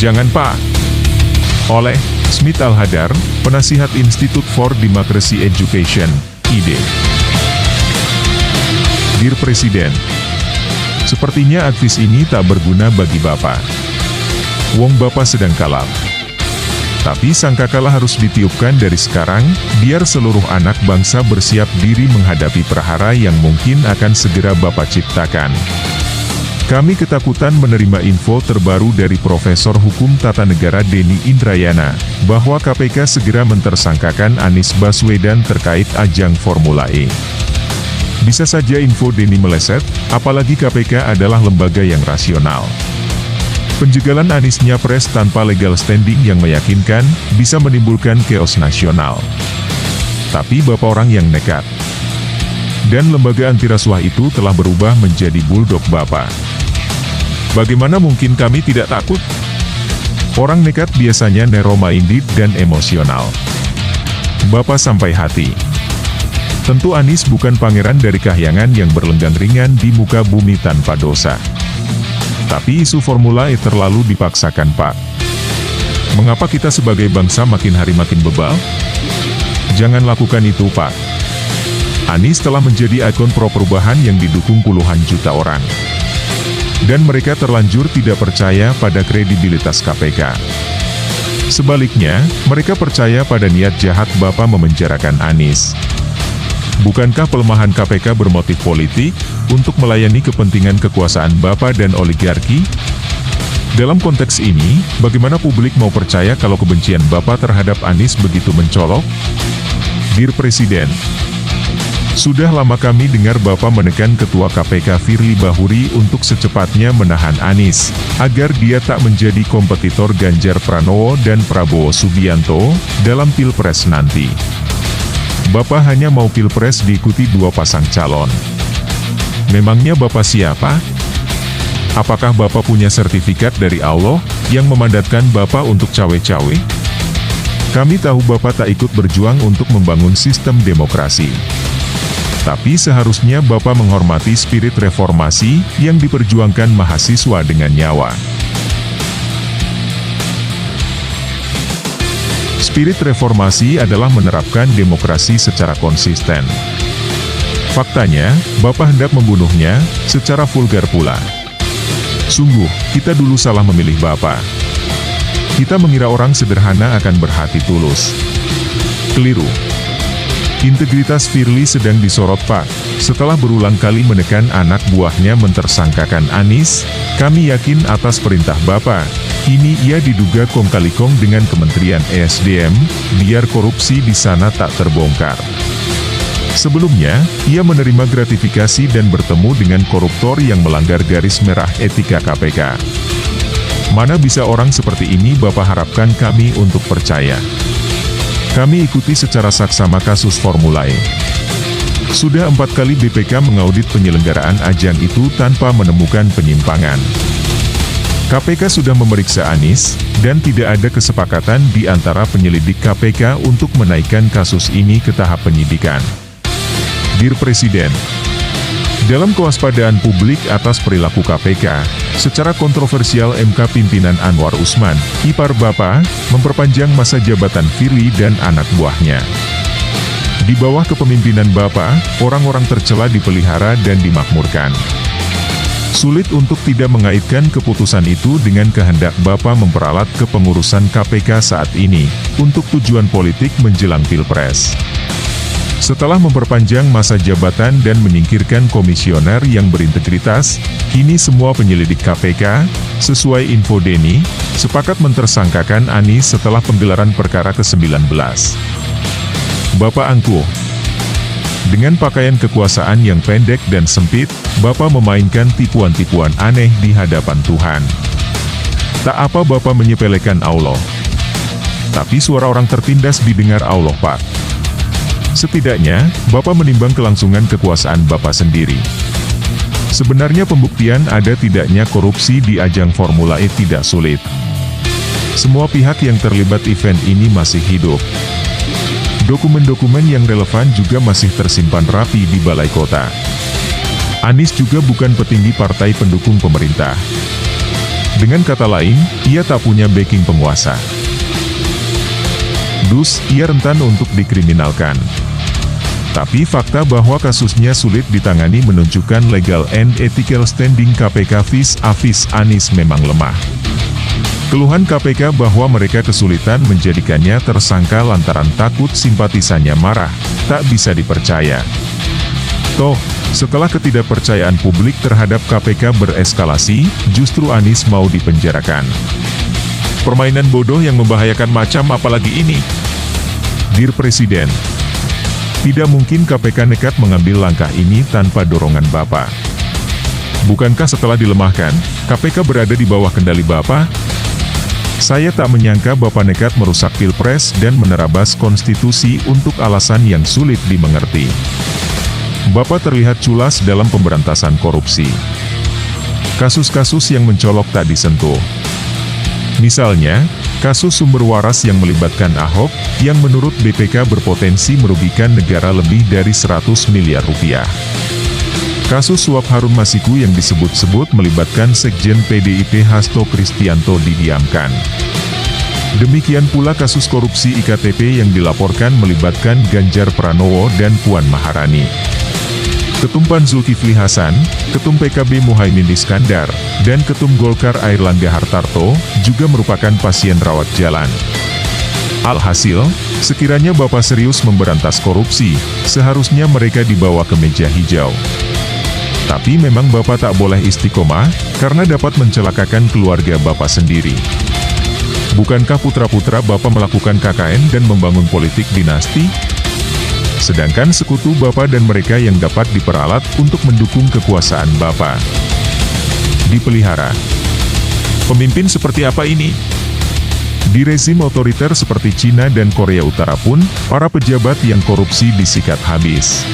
Jangan Pak. Oleh Smith Al-Hadar, Penasihat Institute for Democracy Education, ID. Dear Presiden, sepertinya advis ini tak berguna bagi Bapak. Wong Bapak sedang kalap. Tapi sangkakala harus ditiupkan dari sekarang, biar seluruh anak bangsa bersiap diri menghadapi prahara yang mungkin akan segera Bapak ciptakan. Kami ketakutan menerima info terbaru dari Profesor Hukum Tata Negara Denny Indrayana, bahwa KPK segera mentersangkakan Anies Baswedan terkait ajang Formula E. Bisa saja info Denny meleset, apalagi KPK adalah lembaga yang rasional. Penjagalan Anies nyapres tanpa legal standing yang meyakinkan, bisa menimbulkan chaos nasional. Tapi Bapak orang yang nekat. Dan lembaga antirasuah itu telah berubah menjadi buldog Bapak. Bagaimana mungkin kami tidak takut? Orang nekat biasanya narrow-minded dan emosional. Bapak sampai hati. Tentu Anies bukan pangeran dari kahyangan yang berlenggang ringan di muka bumi tanpa dosa. Tapi isu Formula E terlalu dipaksakan Pak. Mengapa kita sebagai bangsa makin hari makin bebal? Jangan lakukan itu Pak. Anies telah menjadi ikon pro-perubahan yang didukung puluhan juta orang. Dan mereka terlanjur tidak percaya pada kredibilitas KPK. Sebaliknya, mereka percaya pada niat jahat Bapak memenjarakan Anies. Bukankah pelemahan KPK bermotif politik, untuk melayani kepentingan kekuasaan Bapak dan oligarki? Dalam konteks ini, bagaimana publik mau percaya kalau kebencian Bapak terhadap Anies begitu mencolok? Dear Presiden, sudah lama kami dengar Bapak menekan Ketua KPK Firly Bahuri untuk secepatnya menahan Anies, agar dia tak menjadi kompetitor Ganjar Pranowo dan Prabowo Subianto, dalam Pilpres nanti. Bapak hanya mau Pilpres diikuti dua pasang calon. Memangnya Bapak siapa? Apakah Bapak punya sertifikat dari Allah, yang memandatkan Bapak untuk cawe-cawe? Kami tahu Bapak tak ikut berjuang untuk membangun sistem demokrasi. Tapi seharusnya Bapak menghormati spirit reformasi, yang diperjuangkan mahasiswa dengan nyawa. Spirit reformasi adalah menerapkan demokrasi secara konsisten. Faktanya, Bapak hendak membunuhnya, secara vulgar pula. Sungguh, kita dulu salah memilih Bapak. Kita mengira orang sederhana akan berhati tulus. Keliru. Integritas Firly sedang disorot Pak. Setelah berulang kali menekan anak buahnya mentersangkakan Anies, kami yakin atas perintah Bapak, ini ia diduga kong kali kong dengan Kementerian ESDM, biar korupsi di sana tak terbongkar. Sebelumnya, ia menerima gratifikasi dan bertemu dengan koruptor yang melanggar garis merah etika KPK. Mana bisa orang seperti ini Bapak harapkan kami untuk percaya? Kami ikuti secara saksama kasus Formula E. Sudah 4 kali BPK mengaudit penyelenggaraan ajang itu tanpa menemukan penyimpangan. KPK sudah memeriksa Anies, dan tidak ada kesepakatan di antara penyelidik KPK untuk menaikkan kasus ini ke tahap penyidikan. Dear Presiden, dalam kewaspadaan publik atas perilaku KPK, secara kontroversial MK pimpinan Anwar Usman, ipar Bapak, memperpanjang masa jabatan Firly dan anak buahnya. Di bawah kepemimpinan Bapak, orang-orang tercela dipelihara dan dimakmurkan. Sulit untuk tidak mengaitkan keputusan itu dengan kehendak Bapak memperalat kepengurusan KPK saat ini, untuk tujuan politik menjelang Pilpres. Setelah memperpanjang masa jabatan dan menyingkirkan komisioner yang berintegritas, kini semua penyelidik KPK, sesuai info Denny, sepakat mentersangkakan Anies setelah penggelaran perkara ke-19. Bapak angkuh. Dengan pakaian kekuasaan yang pendek dan sempit, Bapak memainkan tipuan-tipuan aneh di hadapan Tuhan. Tak apa Bapak menyepelekan Allah. Tapi suara orang tertindas didengar Allah Pak. Setidaknya, Bapak menimbang kelangsungan kekuasaan Bapak sendiri. Sebenarnya pembuktian ada tidaknya korupsi di ajang Formula E tidak sulit. Semua pihak yang terlibat event ini masih hidup. Dokumen-dokumen yang relevan juga masih tersimpan rapi di Balai Kota. Anies juga bukan petinggi partai pendukung pemerintah. Dengan kata lain, ia tak punya backing penguasa. Dus, ia rentan untuk dikriminalkan. Tapi fakta bahwa kasusnya sulit ditangani menunjukkan legal and ethical standing KPK vis-a-vis Anies memang lemah. Keluhan KPK bahwa mereka kesulitan menjadikannya tersangka lantaran takut simpatisannya marah, tak bisa dipercaya. Toh, setelah ketidakpercayaan publik terhadap KPK bereskalasi, justru Anies mau dipenjarakan. Permainan bodoh yang membahayakan macam apalagi ini? Dear Presiden, tidak mungkin KPK nekat mengambil langkah ini tanpa dorongan Bapak. Bukankah setelah dilemahkan, KPK berada di bawah kendali Bapak? Saya tak menyangka Bapak nekat merusak Pilpres dan menerabas konstitusi untuk alasan yang sulit dimengerti. Bapak terlihat culas dalam pemberantasan korupsi. Kasus-kasus yang mencolok tak disentuh. Misalnya, kasus sumber waras yang melibatkan Ahok, yang menurut BPK berpotensi merugikan negara lebih dari 100 miliar rupiah. Kasus suap Harun Masiku yang disebut-sebut melibatkan Sekjen PDIP Hasto Kristianto didiamkan. Demikian pula kasus korupsi IKTP yang dilaporkan melibatkan Ganjar Pranowo dan Puan Maharani. Ketum PAN Zulkifli Hasan, Ketum PKB Muhaimin Iskandar, dan Ketum Golkar Airlangga Hartarto, juga merupakan pasien rawat jalan. Alhasil, sekiranya Bapak serius memberantas korupsi, seharusnya mereka dibawa ke meja hijau. Tapi memang Bapak tak boleh istiqomah, karena dapat mencelakakan keluarga Bapak sendiri. Bukankah putra-putra Bapak melakukan KKN dan membangun politik dinasti? Sedangkan sekutu Bapak dan mereka yang dapat diperalat untuk mendukung kekuasaan Bapak dipelihara. Pemimpin seperti apa ini? Di rezim otoriter seperti Cina dan Korea Utara pun, para pejabat yang korupsi disikat habis.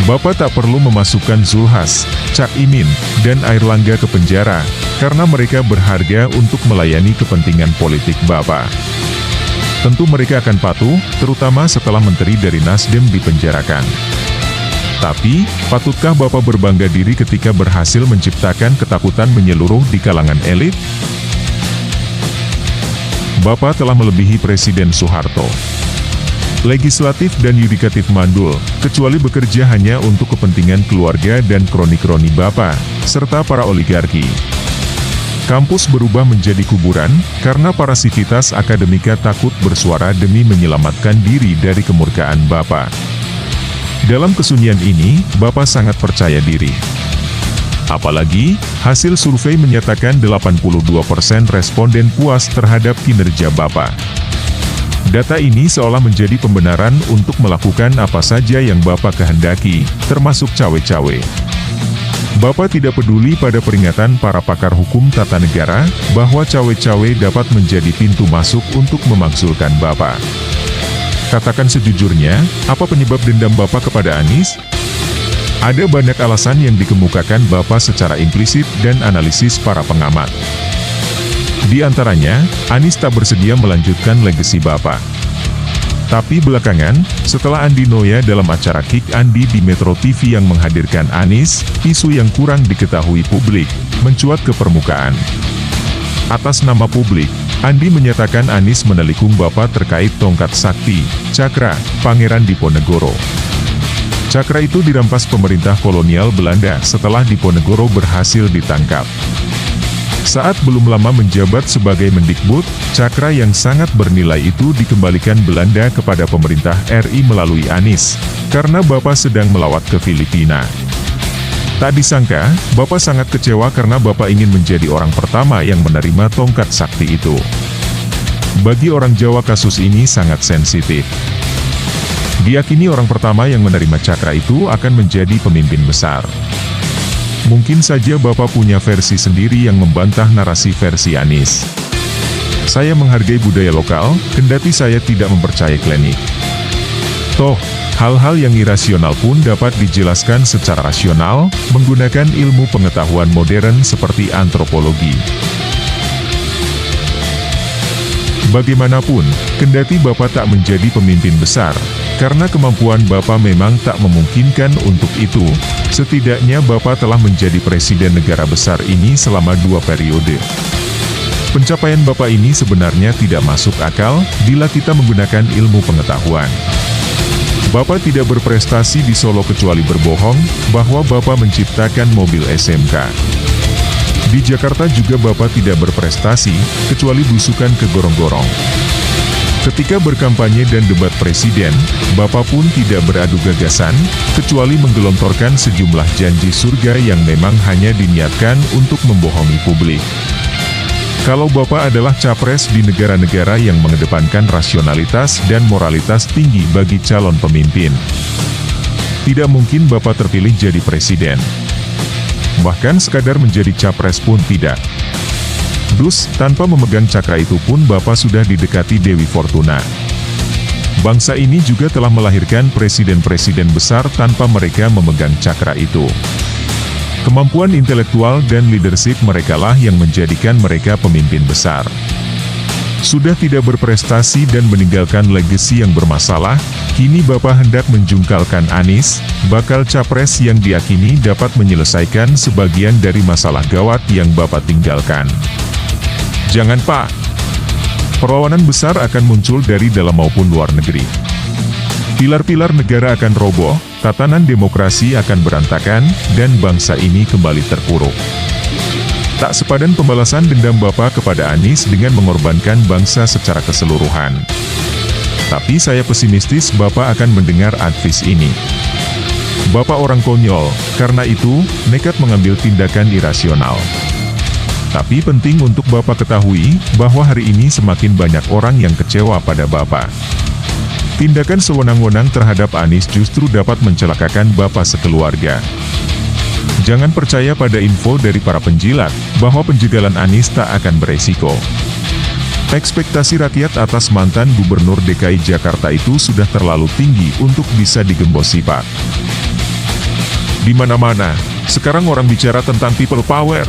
Bapak tak perlu memasukkan Zulhas, Cak Imin, dan Airlangga ke penjara, karena mereka berharga untuk melayani kepentingan politik Bapak. Tentu mereka akan patuh, terutama setelah menteri dari Nasdem dipenjarakan. Tapi, patutkah Bapak berbangga diri ketika berhasil menciptakan ketakutan menyeluruh di kalangan elit? Bapak telah melebihi Presiden Soeharto. Legislatif dan yudikatif mandul, kecuali bekerja hanya untuk kepentingan keluarga dan kroni-kroni Bapak, serta para oligarki. Kampus berubah menjadi kuburan, karena para sivitas akademika takut bersuara demi menyelamatkan diri dari kemurkaan Bapak. Dalam kesunyian ini, Bapak sangat percaya diri. Apalagi, hasil survei menyatakan 82% responden puas terhadap kinerja Bapak. Data ini seolah menjadi pembenaran untuk melakukan apa saja yang Bapak kehendaki, termasuk cawe-cawe. Bapak tidak peduli pada peringatan para pakar hukum tata negara, bahwa cawe-cawe dapat menjadi pintu masuk untuk memakzulkan Bapak. Katakan sejujurnya, apa penyebab dendam Bapak kepada Anies? Ada banyak alasan yang dikemukakan Bapak secara implisit dan analisis para pengamat. Di antaranya, Anies tak bersedia melanjutkan legasi Bapak. Tapi belakangan, setelah Andi Noya dalam acara Kick Andi di Metro TV yang menghadirkan Anies, isu yang kurang diketahui publik, mencuat ke permukaan. Atas nama publik, Andi menyatakan Anies menelikung Bapak terkait tongkat sakti, Cakra, Pangeran Diponegoro. Cakra itu dirampas pemerintah kolonial Belanda setelah Diponegoro berhasil ditangkap. Saat belum lama menjabat sebagai Mendikbud, Cakra yang sangat bernilai itu dikembalikan Belanda kepada pemerintah RI melalui Anies, karena Bapak sedang melawat ke Filipina. Tak disangka, Bapak sangat kecewa karena Bapak ingin menjadi orang pertama yang menerima tongkat sakti itu. Bagi orang Jawa kasus ini sangat sensitif. Diyakini orang pertama yang menerima Cakra itu akan menjadi pemimpin besar. Mungkin saja Bapak punya versi sendiri yang membantah narasi versi Anies. Saya menghargai budaya lokal, kendati saya tidak mempercayai klinik. Toh, hal-hal yang irasional pun dapat dijelaskan secara rasional, menggunakan ilmu pengetahuan modern seperti antropologi. Bagaimanapun, kendati Bapak tak menjadi pemimpin besar, karena kemampuan Bapak memang tak memungkinkan untuk itu, setidaknya Bapak telah menjadi presiden negara besar ini selama 2 periode. Pencapaian Bapak ini sebenarnya tidak masuk akal bila kita menggunakan ilmu pengetahuan. Bapak tidak berprestasi di Solo kecuali berbohong bahwa Bapak menciptakan mobil SMK. Di Jakarta juga Bapak tidak berprestasi, kecuali busukan ke gorong-gorong. Ketika berkampanye dan debat presiden, Bapak pun tidak beradu gagasan, kecuali menggelontorkan sejumlah janji surga yang memang hanya diniatkan untuk membohongi publik. Kalau Bapak adalah capres di negara-negara yang mengedepankan rasionalitas dan moralitas tinggi bagi calon pemimpin, tidak mungkin Bapak terpilih jadi presiden. Bahkan sekadar menjadi capres pun tidak. Dus, tanpa memegang cakra itu pun Bapak sudah didekati Dewi Fortuna. Bangsa ini juga telah melahirkan presiden-presiden besar tanpa mereka memegang cakra itu. Kemampuan intelektual dan leadership merekalah yang menjadikan mereka pemimpin besar. Sudah tidak berprestasi dan meninggalkan legasi yang bermasalah, kini Bapak hendak menjungkalkan Anies, bakal capres yang diyakini dapat menyelesaikan sebagian dari masalah gawat yang Bapak tinggalkan. Jangan Pak! Perlawanan besar akan muncul dari dalam maupun luar negeri. Pilar-pilar negara akan roboh, tatanan demokrasi akan berantakan, dan bangsa ini kembali terpuruk. Tak sepadan pembalasan dendam Bapak kepada Anies dengan mengorbankan bangsa secara keseluruhan. Tapi saya pesimistis Bapak akan mendengar advies ini. Bapak orang konyol, karena itu, nekat mengambil tindakan irasional. Tapi penting untuk Bapak ketahui, bahwa hari ini semakin banyak orang yang kecewa pada Bapak. Tindakan sewenang-wenang terhadap Anies justru dapat mencelakakan Bapak sekeluarga. Jangan percaya pada info dari para penjilat, bahwa penjagalan Anies tak akan beresiko. Ekspektasi rakyat atas mantan Gubernur DKI Jakarta itu sudah terlalu tinggi untuk bisa digembosi Pak. Di mana-mana, sekarang orang bicara tentang people power.